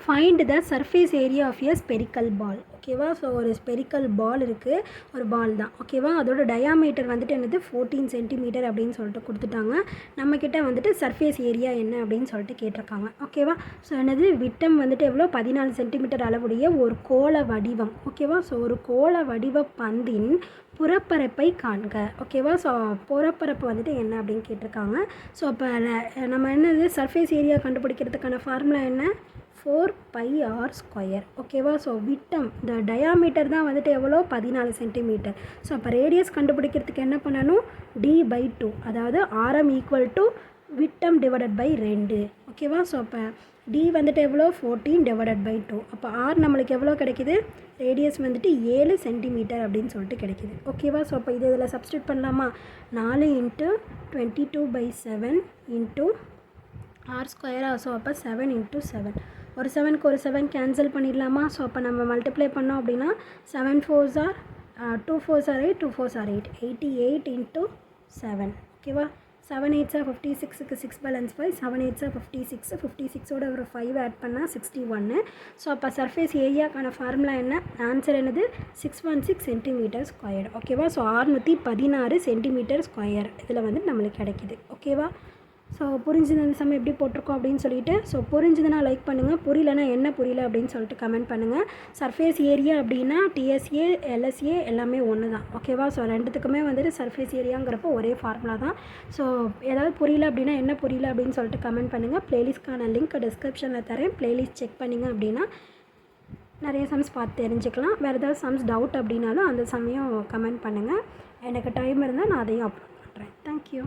Find the surface area of a spherical ball. ஓகேவா? So ஒரு spherical பால் இருக்குது, ஒரு பால் தான். ஓகேவா? அதோட டயாமீட்டர் வந்துட்டு என்னது 14 சென்டிமீட்டர் அப்படின்னு சொல்லிட்டு கொடுத்துட்டாங்க. நம்மக்கிட்ட வந்துட்டு சர்ஃபேஸ் ஏரியா என்ன அப்படின்னு சொல்லிட்டு கேட்டிருக்காங்க. ஓகேவா? ஸோ என்னது விட்டம் வந்துட்டு எவ்வளோ 14 சென்டிமீட்டர் அளவுடைய ஒரு கோள வடிவம். ஓகேவா? ஸோ ஒரு கோள வடிவ பந்தின் புறப்பரப்பை காண்க. ஓகேவா? ஸோ புறப்பரப்பு வந்துட்டு என்ன அப்படின்னு கேட்டிருக்காங்க. ஸோ அப்போ நம்ம என்னது சர்ஃபேஸ் ஏரியா கண்டுபிடிக்கிறதுக்கான ஃபார்முலா என்ன? 4πr². ஓகேவா? ஸோ விட்டம் இந்த டயாமீட்டர் தான் வந்துட்டு எவ்வளோ 14 சென்டிமீட்டர். ஸோ அப்போ ரேடியஸ் கண்டுபிடிக்கிறதுக்கு என்ன பண்ணணும்? d/2, அதாவது ஆரம் ஈக்குவல் டு விட்டம் டிவைடட் பை 2. ஓகேவா? ஸோ அப்போ d வந்துட்டு எவ்வளோ 14/2. அப்போ r நம்மளுக்கு எவ்வளோ கிடைக்கிது? ரேடியஸ் வந்துட்டு 7 சென்டிமீட்டர் அப்படின்னு சொல்லிட்டு கிடைக்கிது. ஓகேவா? ஸோ அப்போ இதில் சப்ஸ்டியூட் பண்ணலாமா? 4 × 22/7 × r². ஸோ அப்போ 7 × 7. ஒரு 7க்கு ஒரு 7 கேன்சல் பண்ணிடலாமா? ஸோ அப்போ நம்ம மல்டிப்ளை பண்ணோம் அப்படின்னா 7 4s are 2 4s are 8, 2 4s are 8, 88 × 7. ஓகேவா? 7 8s are 56க்கு 6 balance 5, 7 8s are 56, 56ஓட ஒரு 5 ஆட் பண்ணால் 61. ஸோ அப்போ சர்ஃபேஸ் ஏரியாக்கான ஃபார்முலா என்ன? ஆன்சர் என்னது? 616 சென்டிமீட்டர் ஸ்கொயர். ஓகேவா? ஸோ 616 சென்டிமீட்டர் ஸ்கொயர் இதில் வந்து நம்மளுக்கு கிடைக்கிது. ஓகேவா? ஸோ புரிஞ்சுது அந்த சமயம் எப்படி போட்டிருக்கோம் அப்படின்னு சொல்லிட்டு. ஸோ புரிஞ்சுதுன்னா லைக் பண்ணுங்கள், புரியலனா என்ன புரியல அப்படின்னு சொல்லிட்டு கமெண்ட் பண்ணுங்கள். சர்ஃபேஸ் ஏரியா அப்படின்னா டிஎஸ்ஏ எல்எஸ்ஏ எல்லாமே ஒன்று தான். ஓகேவா? ஸோ ரெண்டுத்துக்குமே வந்துட்டு சர்ஃபேஸ் ஏரியாங்கிறப்போ ஒரே ஃபார்முலா தான். ஸோ ஏதாவது புரியல அப்படின்னா என்ன புரியல அப்படின்னு சொல்லிட்டு கமெண்ட் பண்ணுங்கள். ப்ளேலிஸ்ட்கான லிங்க் டிஸ்கிரிப்ஷனில் தரேன். ப்ளேலிஸ்ட் செக் பண்ணிங்க அப்படின்னா நிறைய சம்ஸ் பார்த்து தெரிஞ்சுக்கலாம். வேறு ஏதாவது சம்ஸ் டவுட் அப்படின்னாலும் அந்த சமயம் கமெண்ட் பண்ணுங்கள். எனக்கு டைம் இருந்தால் நான் அதையும் அப்லோட் பண்ணுறேன். தேங்க்யூ.